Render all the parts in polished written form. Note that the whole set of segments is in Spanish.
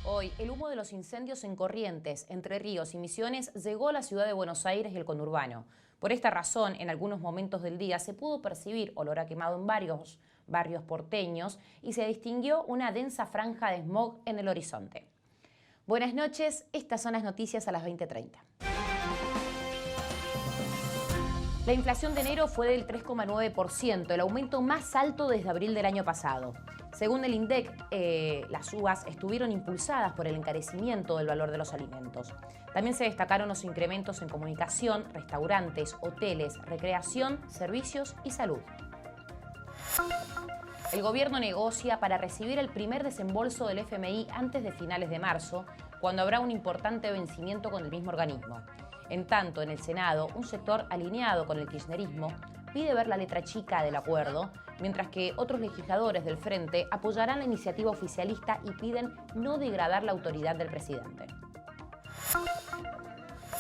Hoy, el humo de los incendios en Corrientes, Entre Ríos y Misiones llegó a la ciudad de Buenos Aires y el conurbano. Por esta razón, en algunos momentos del día se pudo percibir olor a quemado en varios barrios porteños y se distinguió una densa franja de smog en el horizonte. Buenas noches, estas son las noticias a las 20:30. La inflación de enero fue del 3,9%, el aumento más alto desde abril del año pasado. Según el INDEC, las subas estuvieron impulsadas por el encarecimiento del valor de los alimentos. También se destacaron los incrementos en comunicación, restaurantes, hoteles, recreación, servicios y salud. El gobierno negocia para recibir el primer desembolso del FMI antes de finales de marzo, cuando habrá un importante vencimiento con el mismo organismo. En tanto, en el Senado, un sector alineado con el kirchnerismo pide ver la letra chica del acuerdo, mientras que otros legisladores del Frente apoyarán la iniciativa oficialista y piden no degradar la autoridad del presidente.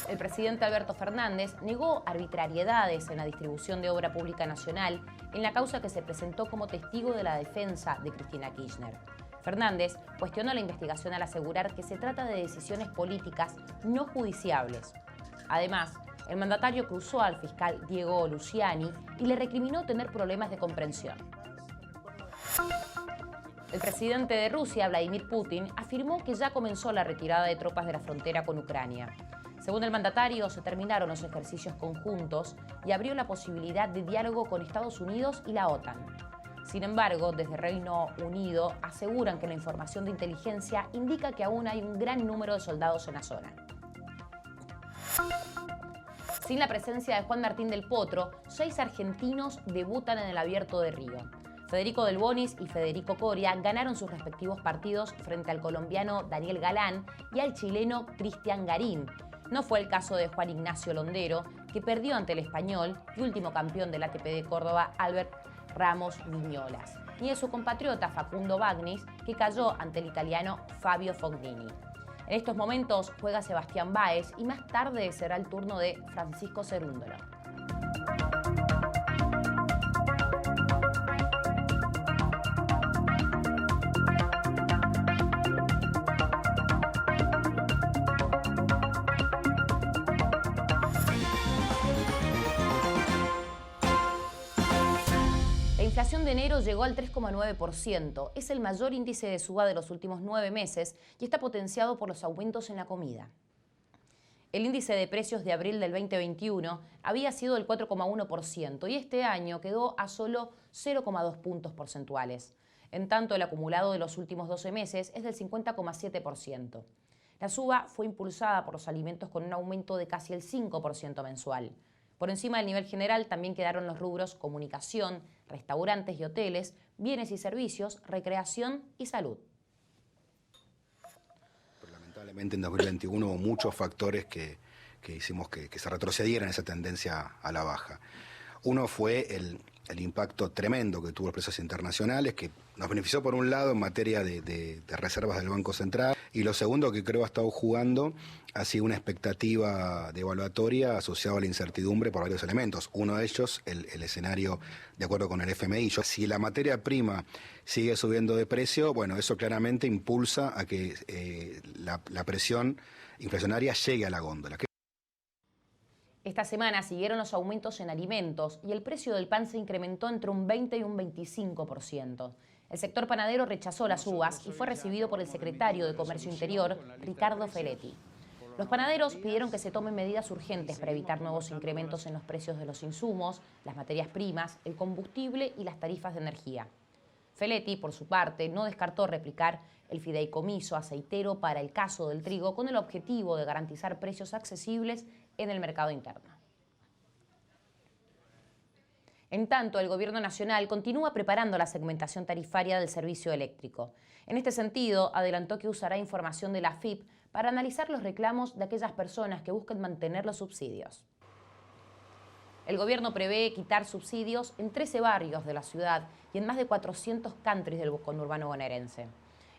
El presidente Alberto Fernández negó arbitrariedades en la distribución de obra pública nacional en la causa que se presentó como testigo de la defensa de Cristina Kirchner. Fernández cuestionó la investigación al asegurar que se trata de decisiones políticas no judiciables. Además, el mandatario cruzó al fiscal Diego Luciani y le recriminó tener problemas de comprensión. El presidente de Rusia, Vladimir Putin, afirmó que ya comenzó la retirada de tropas de la frontera con Ucrania. Según el mandatario, se terminaron los ejercicios conjuntos y abrió la posibilidad de diálogo con Estados Unidos y la OTAN. Sin embargo, desde Reino Unido aseguran que la información de inteligencia indica que aún hay un gran número de soldados en la zona. Sin la presencia de Juan Martín del Potro, 6 argentinos debutan en el Abierto de Río. Federico Del Bonis y Federico Coria ganaron sus respectivos partidos frente al colombiano Daniel Galán y al chileno Cristian Garín. No fue el caso de Juan Ignacio Londero, que perdió ante el español y último campeón del ATP de Córdoba, Albert Ramos Viñolas, ni de su compatriota Facundo Bagnis, que cayó ante el italiano Fabio Fognini. En estos momentos juega Sebastián Báez y más tarde será el turno de Francisco Cerúndolo. La inflación de enero llegó al 3,9%. Es el mayor índice de suba de los últimos 9 meses y está potenciado por los aumentos en la comida. El índice de precios de abril del 2021 había sido del 4,1% y este año quedó a solo 0,2 puntos porcentuales. En tanto, el acumulado de los últimos 12 meses es del 50,7%. La suba fue impulsada por los alimentos con un aumento de casi el 5% mensual. Por encima del nivel general también quedaron los rubros comunicación, restaurantes y hoteles, bienes y servicios, recreación y salud. Lamentablemente en 2021 hubo muchos factores que hicimos que se retrocediera en esa tendencia a la baja. Uno fue el impacto tremendo que tuvo los precios internacionales, que nos benefició por un lado en materia de reservas del Banco Central, y lo segundo que creo ha estado jugando ha sido una expectativa devaluatoria asociada a la incertidumbre por varios elementos. Uno de ellos, el escenario de acuerdo con el FMI. Si la materia prima sigue subiendo de precio, bueno, eso claramente impulsa a que la presión inflacionaria llegue a la góndola. Esta semana siguieron los aumentos en alimentos y el precio del pan se incrementó entre un 20 y un 25%. El sector panadero rechazó las subas y fue recibido por el secretario de Comercio Interior, Ricardo Feletti. Los panaderos pidieron que se tomen medidas urgentes para evitar nuevos incrementos en los precios de los insumos, las materias primas, el combustible y las tarifas de energía. Feletti, por su parte, no descartó replicar el fideicomiso aceitero para el caso del trigo con el objetivo de garantizar precios accesibles en el mercado interno. En tanto, el Gobierno Nacional continúa preparando la segmentación tarifaria del servicio eléctrico. En este sentido, adelantó que usará información de la AFIP para analizar los reclamos de aquellas personas que busquen mantener los subsidios. El gobierno prevé quitar subsidios en 13 barrios de la ciudad y en más de 400 countries del conurbano bonaerense.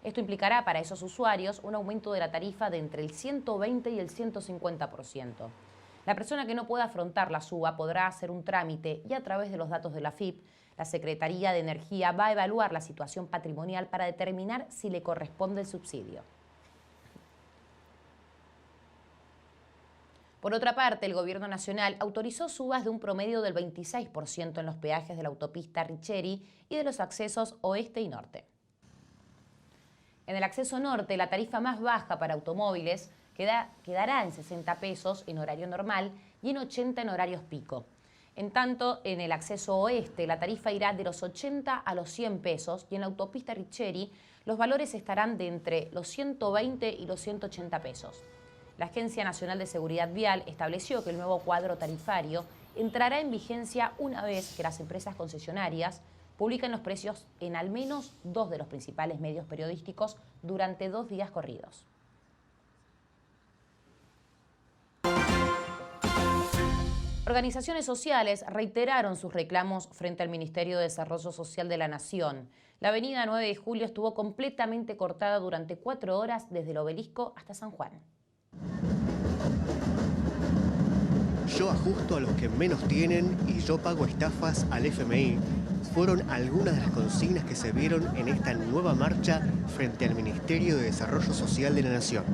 Esto implicará para esos usuarios un aumento de la tarifa de entre el 120 y el 150%. La persona que no pueda afrontar la suba podrá hacer un trámite y a través de los datos de la AFIP, la Secretaría de Energía va a evaluar la situación patrimonial para determinar si le corresponde el subsidio. Por otra parte, el Gobierno Nacional autorizó subas de un promedio del 26% en los peajes de la autopista Richeri y de los accesos oeste y norte. En el acceso norte, la tarifa más baja para automóviles quedará en 60 pesos en horario normal y en 80 en horarios pico. En tanto, en el acceso oeste, la tarifa irá de los 80 a los 100 pesos y en la autopista Richeri los valores estarán de entre los 120 y los 180 pesos. La Agencia Nacional de Seguridad Vial estableció que el nuevo cuadro tarifario entrará en vigencia una vez que las empresas concesionarias publiquen los precios en al menos 2 de los principales medios periodísticos durante 2 días corridos. Organizaciones sociales reiteraron sus reclamos frente al Ministerio de Desarrollo Social de la Nación. La avenida 9 de Julio estuvo completamente cortada durante 4 horas desde el Obelisco hasta San Juan. Yo ajusto a los que menos tienen y yo pago estafas al FMI. Fueron algunas de las consignas que se vieron en esta nueva marcha frente al Ministerio de Desarrollo Social de la Nación.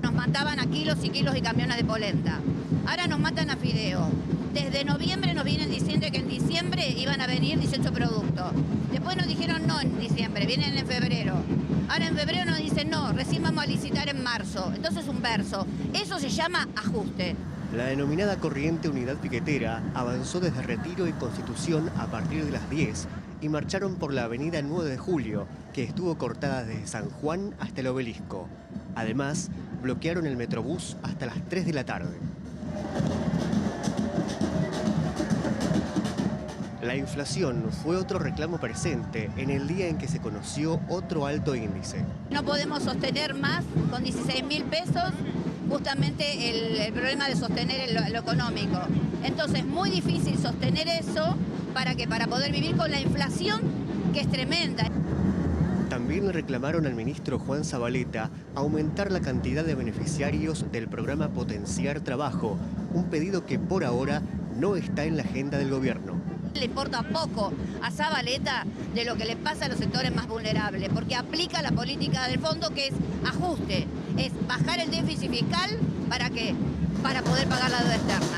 Nos mataban a kilos y kilos y camiones de polenta. Ahora nos matan a fideo. Desde noviembre nos vienen diciendo que en diciembre iban a venir 18 productos. Después nos dijeron no en diciembre, vienen en febrero. Ahora en febrero nos dicen no, recién vamos a licitar en marzo. Entonces un verso. Eso se llama ajuste. La denominada Corriente Unidad Piquetera avanzó desde Retiro y Constitución a partir de las 10 y marcharon por la avenida 9 de Julio, que estuvo cortada desde San Juan hasta el Obelisco. Además, bloquearon el Metrobús hasta las 3 de la tarde. La inflación fue otro reclamo presente en el día en que se conoció otro alto índice. No podemos sostener más con 16.000 pesos justamente el problema de sostener lo económico. Entonces, muy difícil sostener eso para poder vivir con la inflación que es tremenda. También le reclamaron al ministro Juan Zabaleta aumentar la cantidad de beneficiarios del programa Potenciar Trabajo, un pedido que por ahora no está en la agenda del gobierno. Le importa poco a Zabaleta de lo que le pasa a los sectores más vulnerables, porque aplica la política del fondo que es ajuste, es bajar el déficit fiscal ¿para qué? Para poder pagar la deuda externa.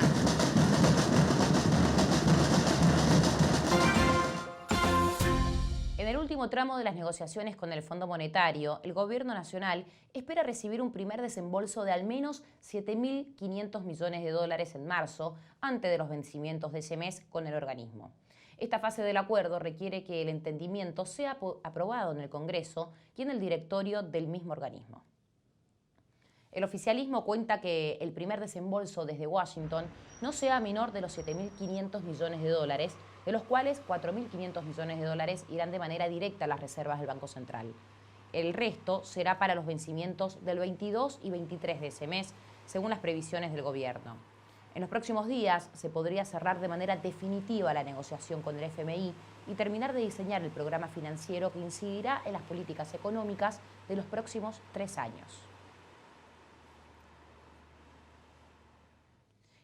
En el último tramo de las negociaciones con el Fondo Monetario, el Gobierno Nacional espera recibir un primer desembolso de al menos 7.500 millones de dólares en marzo, antes de los vencimientos de ese mes con el organismo. Esta fase del acuerdo requiere que el entendimiento sea aprobado en el Congreso y en el directorio del mismo organismo. El oficialismo cuenta que el primer desembolso desde Washington no sea menor de los 7.500 millones de dólares, de los cuales 4.500 millones de dólares irán de manera directa a las reservas del Banco Central. El resto será para los vencimientos del 22 y 23 de ese mes, según las previsiones del gobierno. En los próximos días se podría cerrar de manera definitiva la negociación con el FMI y terminar de diseñar el programa financiero que incidirá en las políticas económicas de los próximos 3 años.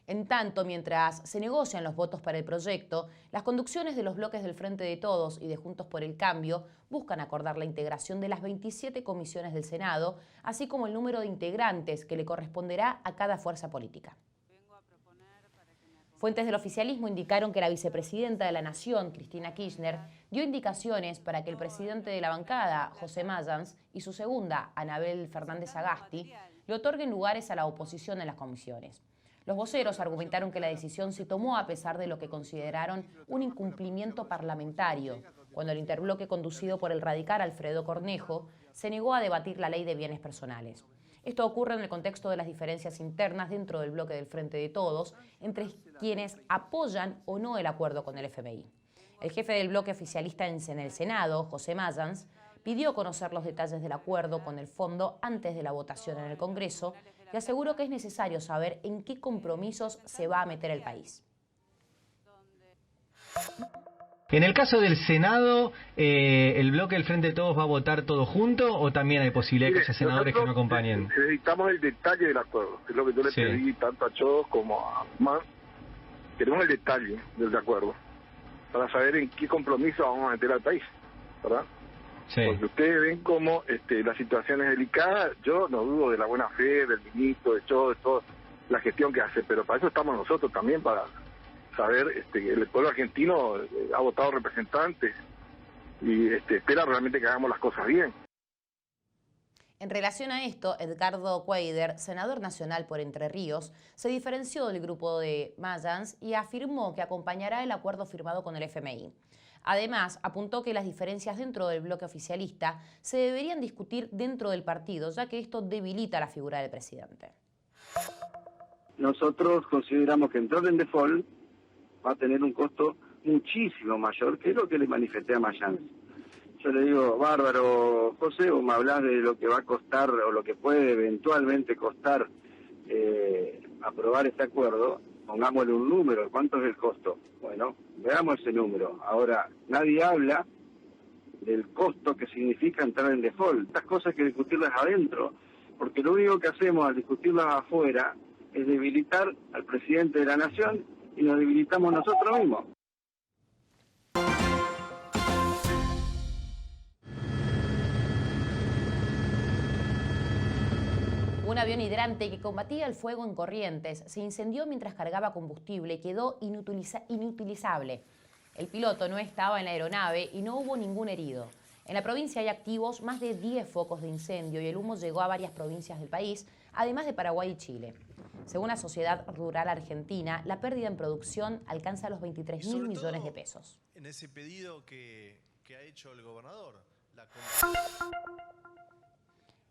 En tanto, mientras se negocian los votos para el proyecto, las conducciones de los bloques del Frente de Todos y de Juntos por el Cambio buscan acordar la integración de las 27 comisiones del Senado, así como el número de integrantes que le corresponderá a cada fuerza política. Fuentes del oficialismo indicaron que la vicepresidenta de la Nación, Cristina Kirchner, dio indicaciones para que el presidente de la bancada, José Mayans, y su segunda, Anabel Fernández Agasti, le otorguen lugares a la oposición en las comisiones. Los voceros argumentaron que la decisión se tomó a pesar de lo que consideraron un incumplimiento parlamentario, cuando el interbloque conducido por el radical Alfredo Cornejo se negó a debatir la ley de bienes personales. Esto ocurre en el contexto de las diferencias internas dentro del bloque del Frente de Todos, entre quienes apoyan o no el acuerdo con el FMI. El jefe del bloque oficialista en el Senado, José Mayans, pidió conocer los detalles del acuerdo con el fondo antes de la votación en el Congreso y aseguró que es necesario saber en qué compromisos se va a meter el país. En el caso del Senado, ¿el bloque del Frente de Todos va a votar todo junto o también hay posibilidad de que haya senadores que no acompañen? Necesitamos el detalle del acuerdo, que es lo que yo le pedí tanto a Chodos como a Guzmán. Queremos el detalle del acuerdo para saber en qué compromiso vamos a meter al país, ¿verdad? Sí. Porque ustedes ven cómo la situación es delicada. Yo no dudo de la buena fe del ministro, de Chodos, de toda la gestión que hace, pero para eso estamos nosotros también, para saber que el pueblo argentino ha votado representantes y espera realmente que hagamos las cosas bien. En relación a esto, Edgardo Cuader, senador nacional por Entre Ríos, se diferenció del grupo de Mayans y afirmó que acompañará el acuerdo firmado con el FMI. Además, apuntó que las diferencias dentro del bloque oficialista se deberían discutir dentro del partido, ya que esto debilita la figura del presidente. Nosotros consideramos que entrar en default va a tener un costo muchísimo mayor que lo que le manifesté a Mayans. Yo le digo, bárbaro, José, vos me hablás de lo que va a costar o lo que puede eventualmente costar aprobar este acuerdo, pongámosle un número, ¿cuánto es el costo? Bueno, veamos ese número. Ahora, nadie habla del costo que significa entrar en default. Estas cosas hay que discutirlas adentro, porque lo único que hacemos al discutirlas afuera es debilitar al presidente de la nación y nos debilitamos nosotros mismos. Un avión hidrante que combatía el fuego en Corrientes se incendió mientras cargaba combustible y quedó inutilizable. El piloto no estaba en la aeronave y no hubo ningún herido. En la provincia hay activos más de 10 focos de incendio y el humo llegó a varias provincias del país, además de Paraguay y Chile. Según la Sociedad Rural Argentina, la pérdida en producción alcanza los 23.000 millones de pesos. En ese pedido que ha hecho el gobernador.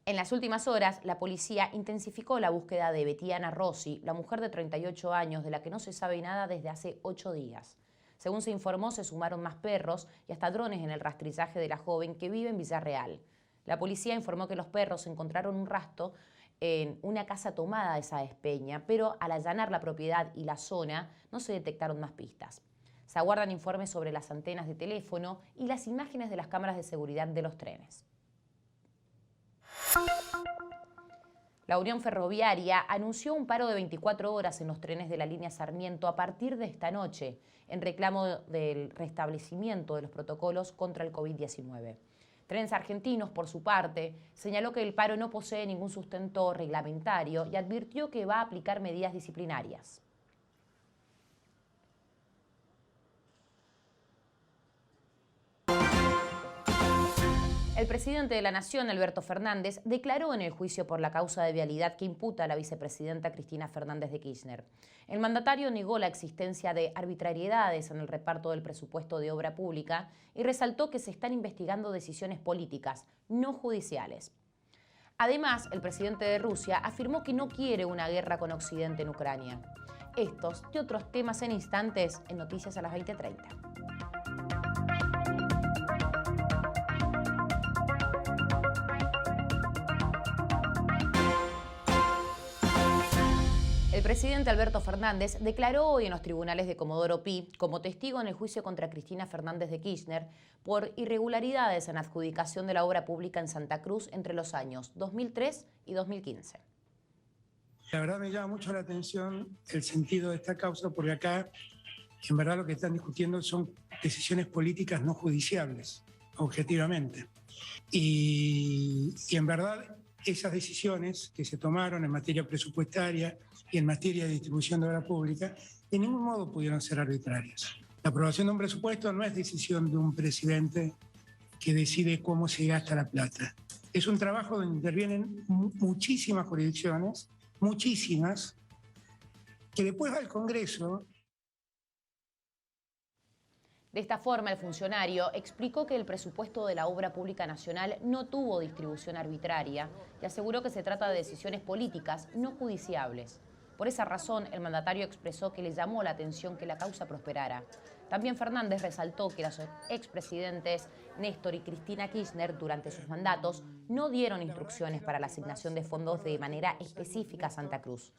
En las últimas horas, la policía intensificó la búsqueda de Betiana Rossi, la mujer de 38 años de la que no se sabe nada desde hace 8 días. Según se informó, se sumaron más perros y hasta drones en el rastrillaje de la joven que vive en Villarreal. La policía informó que los perros encontraron un rastro en una casa tomada de Sáenz Peña, pero al allanar la propiedad y la zona no se detectaron más pistas. Se aguardan informes sobre las antenas de teléfono y las imágenes de las cámaras de seguridad de los trenes. La Unión Ferroviaria anunció un paro de 24 horas en los trenes de la línea Sarmiento a partir de esta noche, en reclamo del restablecimiento de los protocolos contra el COVID-19. Trenes Argentinos, por su parte, señaló que el paro no posee ningún sustento reglamentario y advirtió que va a aplicar medidas disciplinarias. El presidente de la Nación, Alberto Fernández, declaró en el juicio por la causa de vialidad que imputa a la vicepresidenta Cristina Fernández de Kirchner. El mandatario negó la existencia de arbitrariedades en el reparto del presupuesto de obra pública y resaltó que se están investigando decisiones políticas, no judiciales. Además, el presidente de Rusia afirmó que no quiere una guerra con Occidente en Ucrania. Estos y otros temas en instantes en Noticias a las 20:30. El presidente Alberto Fernández declaró hoy en los tribunales de Comodoro Pi como testigo en el juicio contra Cristina Fernández de Kirchner por irregularidades en adjudicación de la obra pública en Santa Cruz entre los años 2003 y 2015. La verdad me llama mucho la atención el sentido de esta causa, porque acá en verdad lo que están discutiendo son decisiones políticas no judiciables, objetivamente. Y en verdad esas decisiones que se tomaron en materia presupuestaria y en materia de distribución de obra pública, de ningún modo pudieron ser arbitrarias. La aprobación de un presupuesto no es decisión de un presidente que decide cómo se gasta la plata. Es un trabajo donde intervienen muchísimas jurisdicciones, muchísimas, que después va al Congreso. De esta forma, el funcionario explicó que el presupuesto de la obra pública nacional no tuvo distribución arbitraria y aseguró que se trata de decisiones políticas no judiciables. Por esa razón, el mandatario expresó que le llamó la atención que la causa prosperara. También Fernández resaltó que los expresidentes Néstor y Cristina Kirchner durante sus mandatos no dieron instrucciones para la asignación de fondos de manera específica a Santa Cruz.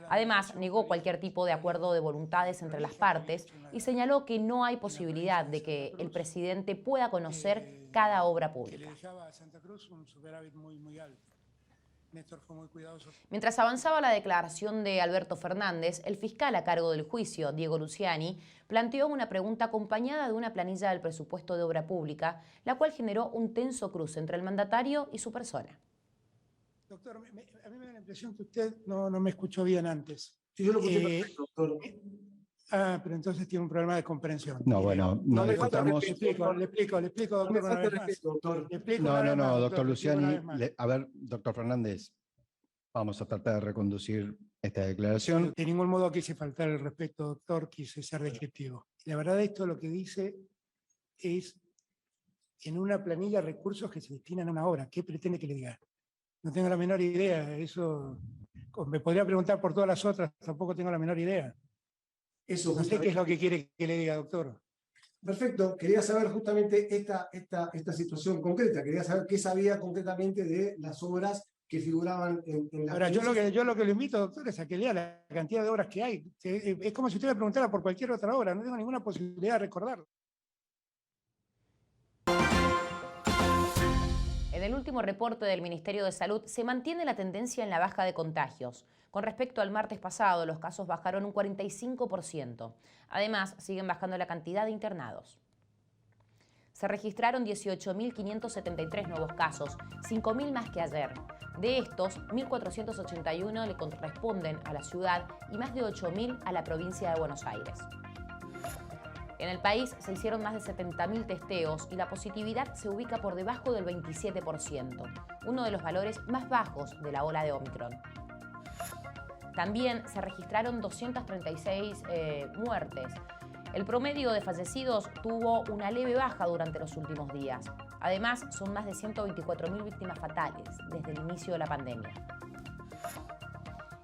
Además, negó cualquier tipo de acuerdo de voluntades entre las partes y señaló que no hay posibilidad de que el presidente pueda conocer cada obra pública. Mientras avanzaba la declaración de Alberto Fernández, el fiscal a cargo del juicio, Diego Luciani, planteó una pregunta acompañada de una planilla del presupuesto de obra pública, la cual generó un tenso cruce entre el mandatario y su persona. Doctor, a mí me da la impresión que usted no me escuchó bien antes. Sí, yo lo escuché perfecto, doctor. Pero entonces tiene un problema de comprensión. No, bueno, no discutamos. Le explico, doctor. No me falta respeto, doctor. No, doctor Luciani. A ver, doctor Fernández, vamos a tratar de reconducir esta declaración. De ningún modo quise faltar el respeto, doctor, quise ser descriptivo. La verdad, esto lo que dice es en una planilla recursos que se destinan a una obra. ¿Qué pretende que le diga? No tengo la menor idea. Eso me podría preguntar por todas las otras, tampoco tengo la menor idea. Eso, no sé qué es lo que quiere que le diga, doctor. Perfecto, quería saber justamente esta situación concreta, quería saber qué sabía concretamente de las obras que figuraban en la... Ahora, yo lo que le invito, doctor, es a que lea la cantidad de obras que hay. Es como si usted me preguntara por cualquier otra obra, no tengo ninguna posibilidad de recordar. En el último reporte del Ministerio de Salud se mantiene la tendencia en la baja de contagios. Con respecto al martes pasado, los casos bajaron un 45%. Además, siguen bajando la cantidad de internados. Se registraron 18.573 nuevos casos, 5.000 más que ayer. De estos, 1.481 le corresponden a la ciudad y más de 8.000 a la provincia de Buenos Aires. En el país se hicieron más de 70.000 testeos y la positividad se ubica por debajo del 27%, uno de los valores más bajos de la ola de Omicron. También se registraron 236 muertes. El promedio de fallecidos tuvo una leve baja durante los últimos días. Además, son más de 124.000 víctimas fatales desde el inicio de la pandemia.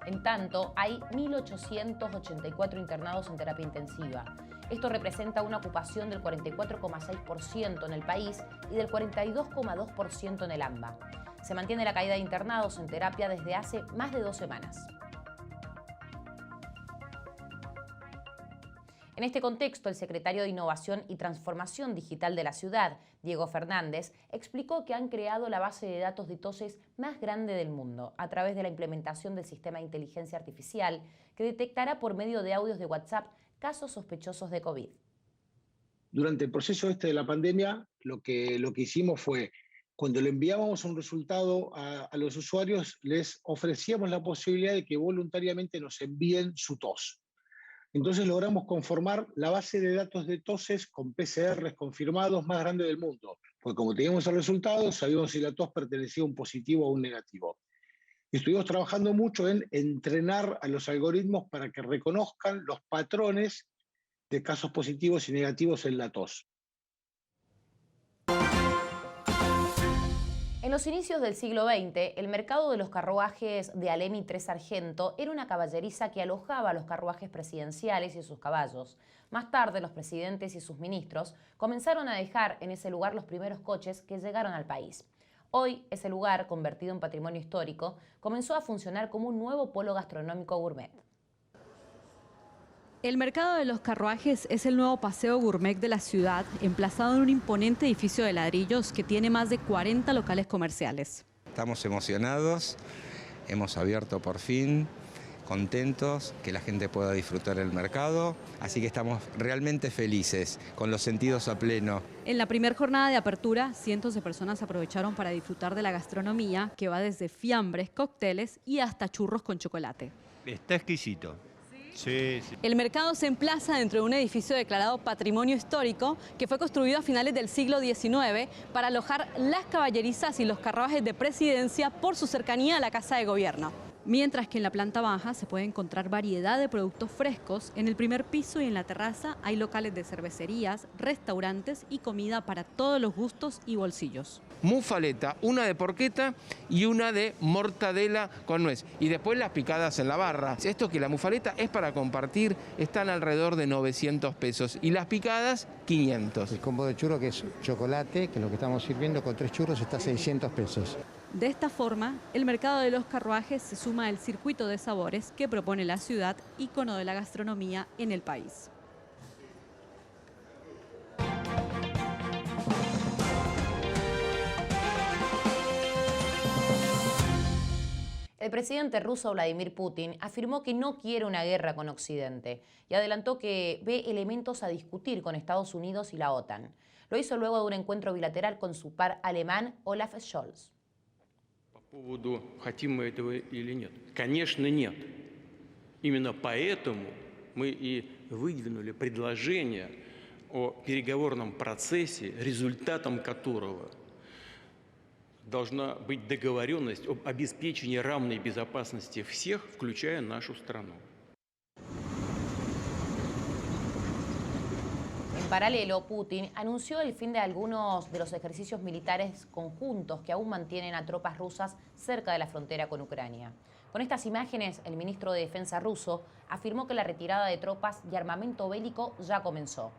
En tanto, hay 1.884 internados en terapia intensiva. Esto representa una ocupación del 44,6% en el país y del 42,2% en el AMBA. Se mantiene la caída de internados en terapia desde hace más de 2 semanas. En este contexto, el secretario de Innovación y Transformación Digital de la ciudad, Diego Fernández, explicó que han creado la base de datos de toses más grande del mundo a través de la implementación del sistema de inteligencia artificial que detectará por medio de audios de WhatsApp casos sospechosos de COVID. Durante el proceso de la pandemia, lo que hicimos fue, cuando le enviábamos un resultado a los usuarios, les ofrecíamos la posibilidad de que voluntariamente nos envíen su tos. Entonces logramos conformar la base de datos de toses con PCRs confirmados más grande del mundo, porque como teníamos el resultado, sabíamos si la tos pertenecía a un positivo o a un negativo. Estuvimos trabajando mucho en entrenar a los algoritmos para que reconozcan los patrones de casos positivos y negativos en la tos. En los inicios del siglo XX, el mercado de los carruajes de Alem Tres Sargento era una caballeriza que alojaba a los carruajes presidenciales y sus caballos. Más tarde, los presidentes y sus ministros comenzaron a dejar en ese lugar los primeros coches que llegaron al país. Hoy, ese lugar, convertido en patrimonio histórico, comenzó a funcionar como un nuevo polo gastronómico gourmet. El mercado de los carruajes es el nuevo paseo gourmet de la ciudad, emplazado en un imponente edificio de ladrillos que tiene más de 40 locales comerciales. Estamos emocionados, hemos abierto por fin, contentos, que la gente pueda disfrutar el mercado, así que estamos realmente felices, con los sentidos a pleno. En la primera jornada de apertura, cientos de personas aprovecharon para disfrutar de la gastronomía, que va desde fiambres, cócteles y hasta churros con chocolate. Está exquisito. Sí, sí. El mercado se emplaza dentro de un edificio declarado Patrimonio Histórico que fue construido a finales del siglo XIX para alojar las caballerizas y los carruajes de presidencia por su cercanía a la Casa de Gobierno. Mientras que en la planta baja se puede encontrar variedad de productos frescos. En el primer piso y en la terraza hay locales de cervecerías, restaurantes y comida para todos los gustos y bolsillos. Mufaleta, una de porqueta y una de mortadela con nuez. Y después las picadas en la barra. Esto que la mufaleta es para compartir, están alrededor de 900 pesos y las picadas 500. El combo de churro, que es chocolate, que es lo que estamos sirviendo con 3 churros, está a 600 pesos. De esta forma, el mercado de los carruajes se suma al circuito de sabores que propone la ciudad, ícono de la gastronomía en el país. El presidente ruso Vladimir Putin afirmó que no quiere una guerra con Occidente y adelantó que ve elementos a discutir con Estados Unidos y la OTAN. Lo hizo luego de un encuentro bilateral con su par alemán Olaf Scholz. По поводу, хотим мы этого или нет? Конечно, нет. Именно поэтому мы и выдвинули предложение о переговорном процессе, результатом которого должна быть договоренность об обеспечении равной безопасности всех, включая нашу страну. En paralelo, Putin anunció el fin de algunos de los ejercicios militares conjuntos que aún mantienen a tropas rusas cerca de la frontera con Ucrania. Con estas imágenes, el ministro de Defensa ruso afirmó que la retirada de tropas y armamento bélico ya comenzó.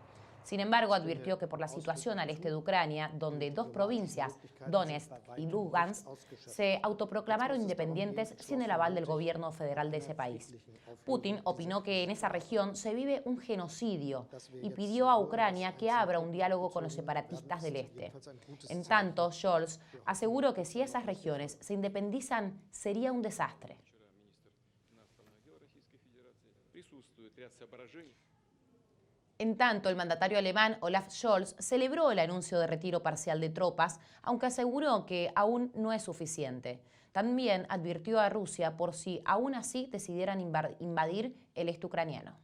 Sin embargo, advirtió que por la situación al este de Ucrania, donde dos provincias, Donetsk y Lugansk, se autoproclamaron independientes sin el aval del gobierno federal de ese país. Putin opinó que en esa región se vive un genocidio y pidió a Ucrania que abra un diálogo con los separatistas del este. En tanto, Scholz aseguró que si esas regiones se independizan, sería un desastre. En tanto, el mandatario alemán Olaf Scholz celebró el anuncio de retiro parcial de tropas, aunque aseguró que aún no es suficiente. También advirtió a Rusia por si aún así decidieran invadir el este ucraniano.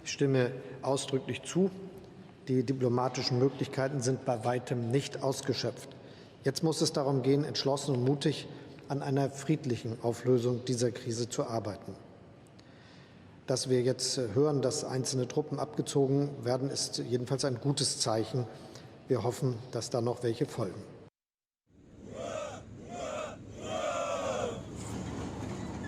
Ich stimme ausdrücklich zu. Die diplomatischen Möglichkeiten sind bei weitem nicht ausgeschöpft. Jetzt muss es darum gehen, entschlossen und mutig an einer friedlichen Auflösung dieser Krise zu arbeiten. Dass wir jetzt hören, dass einzelne Truppen abgezogen werden, ist jedenfalls ein gutes Zeichen. Wir hoffen, dass da noch welche folgen.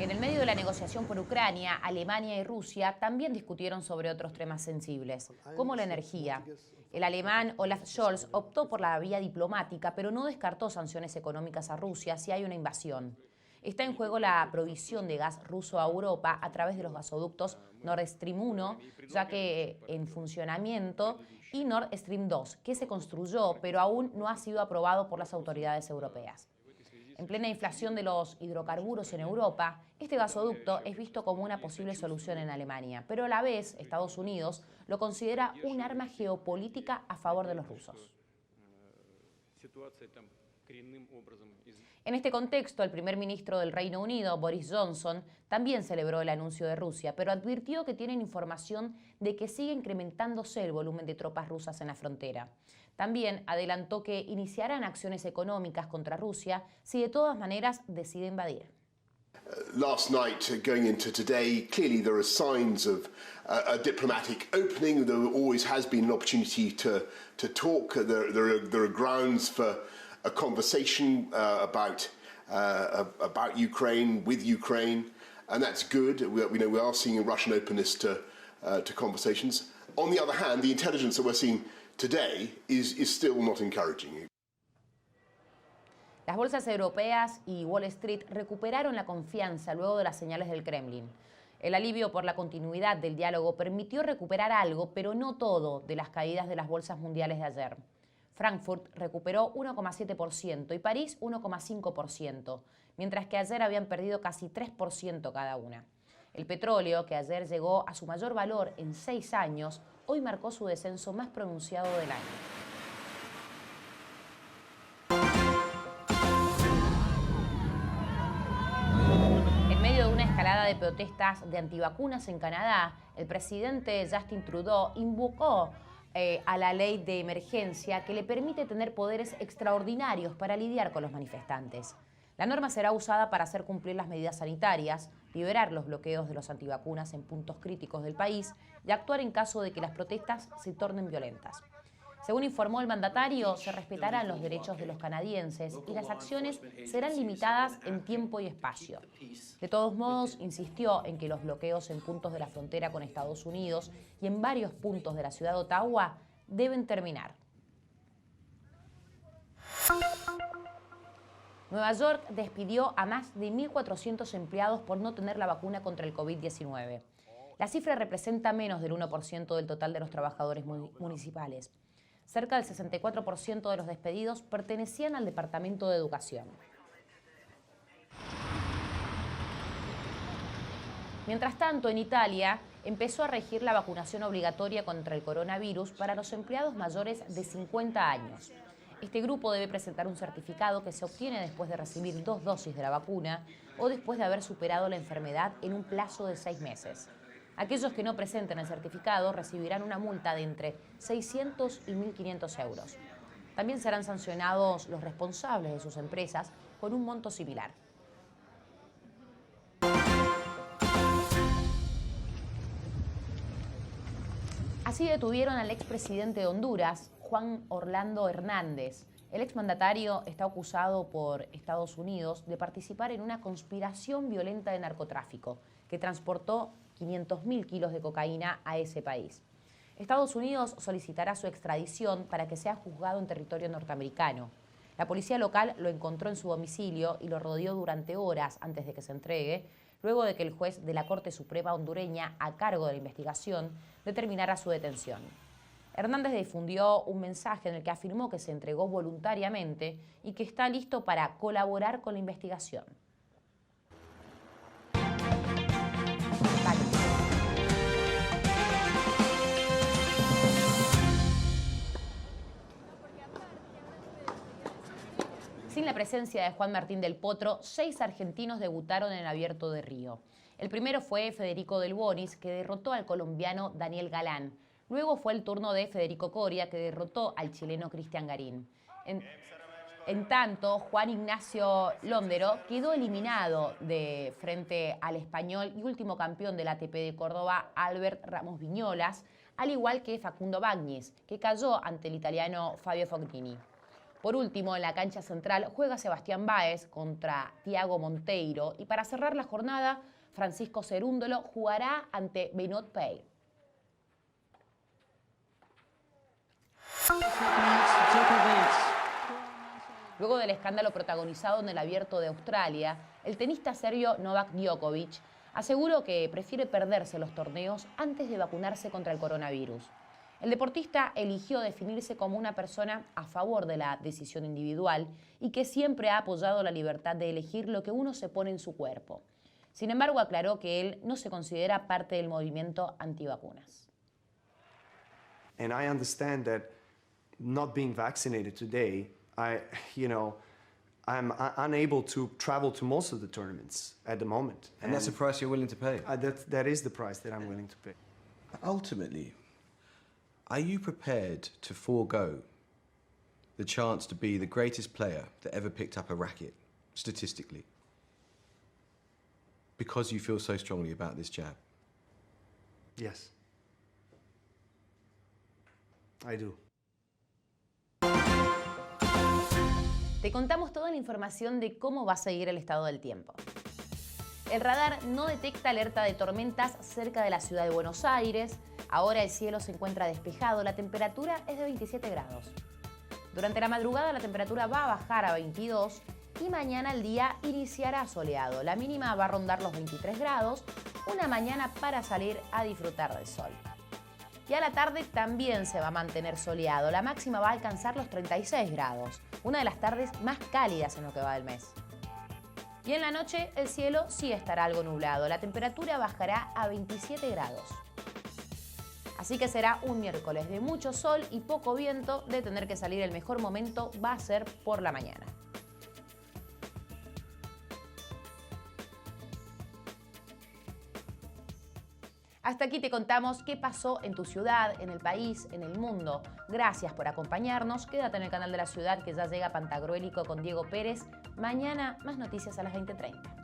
En el medio de la negociación por Ucrania, Alemania y Rusia también discutieron sobre otros temas sensibles, como la energía. El alemán Olaf Scholz optó por la vía diplomática, pero no descartó sanciones económicas a Rusia si hay una invasión. Está en juego la provisión de gas ruso a Europa a través de los gasoductos Nord Stream 1, ya que en funcionamiento, y Nord Stream 2, que se construyó pero aún no ha sido aprobado por las autoridades europeas. En plena inflación de los hidrocarburos en Europa, este gasoducto es visto como una posible solución en Alemania, pero a la vez Estados Unidos lo considera un arma geopolítica a favor de los rusos. En este contexto, el primer ministro del Reino Unido, Boris Johnson, también celebró el anuncio de Rusia, pero advirtió que tienen información de que sigue incrementándose el volumen de tropas rusas en la frontera. También adelantó que iniciarán acciones económicas contra Rusia si de todas maneras decide invadir. Last night, going into today, clearly there are signs of a diplomatic opening. There always has been an opportunity to talk. There are grounds for a conversation about Ukraine, with Ukraine, and that's good. We are seeing a Russian openness to conversations. On the other hand, the intelligence that we're seeing today is still not encouraging. Las bolsas europeas y Wall Street recuperaron la confianza luego de las señales del Kremlin. El alivio por la continuidad del diálogo permitió recuperar algo, pero no todo, de las caídas de las bolsas mundiales de ayer. Frankfurt recuperó 1,7% y París 1,5%, mientras que ayer habían perdido casi 3% cada una. El petróleo, que ayer llegó a su mayor valor en 6 años, hoy marcó su descenso más pronunciado del año. En medio de una escalada de protestas de antivacunas en Canadá, el presidente Justin Trudeau invocó a la ley de emergencia que le permite tener poderes extraordinarios para lidiar con los manifestantes. La norma será usada para hacer cumplir las medidas sanitarias, liberar los bloqueos de los antivacunas en puntos críticos del país y actuar en caso de que las protestas se tornen violentas. Según informó el mandatario, se respetarán los derechos de los canadienses y las acciones serán limitadas en tiempo y espacio. De todos modos, insistió en que los bloqueos en puntos de la frontera con Estados Unidos y en varios puntos de la ciudad de Ottawa deben terminar. Nueva York despidió a más de 1.400 empleados por no tener la vacuna contra el COVID-19. La cifra representa menos del 1% del total de los trabajadores municipales. Cerca del 64% de los despedidos pertenecían al Departamento de Educación. Mientras tanto, en Italia empezó a regir la vacunación obligatoria contra el coronavirus para los empleados mayores de 50 años. Este grupo debe presentar un certificado que se obtiene después de recibir 2 dosis de la vacuna o después de haber superado la enfermedad en un plazo de 6 meses. Aquellos que no presenten el certificado recibirán una multa de entre 600 y 1.500 euros. También serán sancionados los responsables de sus empresas con un monto similar. Así detuvieron al expresidente de Honduras, Juan Orlando Hernández. El exmandatario está acusado por Estados Unidos de participar en una conspiración violenta de narcotráfico que transportó 500.000 kilos de cocaína a ese país. Estados Unidos solicitará su extradición para que sea juzgado en territorio norteamericano. La policía local lo encontró en su domicilio y lo rodeó durante horas antes de que se entregue, luego de que el juez de la Corte Suprema hondureña, a cargo de la investigación, determinara su detención. Hernández difundió un mensaje en el que afirmó que se entregó voluntariamente y que está listo para colaborar con la investigación. Sin la presencia de Juan Martín del Potro, 6 argentinos debutaron en el Abierto de Río. El primero fue Federico Del Bonis, que derrotó al colombiano Daniel Galán. Luego fue el turno de Federico Coria, que derrotó al chileno Cristian Garín. En tanto, Juan Ignacio Londero quedó eliminado de frente al español y último campeón del ATP de Córdoba, Albert Ramos Viñolas, al igual que Facundo Bagnis, que cayó ante el italiano Fabio Fognini. Por último, en la cancha central juega Sebastián Báez contra Thiago Monteiro y para cerrar la jornada, Francisco Cerúndolo jugará ante Benoit Paire. Luego del escándalo protagonizado en el Abierto de Australia, el tenista serbio Novak Djokovic aseguró que prefiere perderse los torneos antes de vacunarse contra el coronavirus. El deportista eligió definirse como una persona a favor de la decisión individual y que siempre ha apoyado la libertad de elegir lo que uno se pone en su cuerpo. Sin embargo, aclaró que él no se considera parte del movimiento antivacunas. And I understand that not being vaccinated today, I'm unable to travel to most of the tournaments at the moment. And that's the price you're willing to pay? That is the price that I'm willing to pay. Ultimately, are you prepared to forego the chance to be the greatest player that ever picked up a racket, statistically, because you feel so strongly about this jab? Yes. I do. Te contamos toda la información de cómo va a seguir el estado del tiempo. El radar no detecta alerta de tormentas cerca de la ciudad de Buenos Aires. Ahora el cielo se encuentra despejado, la temperatura es de 27 grados. Durante la madrugada la temperatura va a bajar a 22 y mañana el día iniciará soleado. La mínima va a rondar los 23 grados, una mañana para salir a disfrutar del sol. Y a la tarde también se va a mantener soleado. La máxima va a alcanzar los 36 grados, una de las tardes más cálidas en lo que va del mes. Y en la noche el cielo sí estará algo nublado. La temperatura bajará a 27 grados. Así que será un miércoles de mucho sol y poco viento. De tener que salir el mejor momento va a ser por la mañana. Hasta aquí te contamos qué pasó en tu ciudad, en el país, en el mundo. Gracias por acompañarnos. Quédate en el canal de la ciudad que ya llega Pantagruélico con Diego Pérez. Mañana más noticias a las 20:30.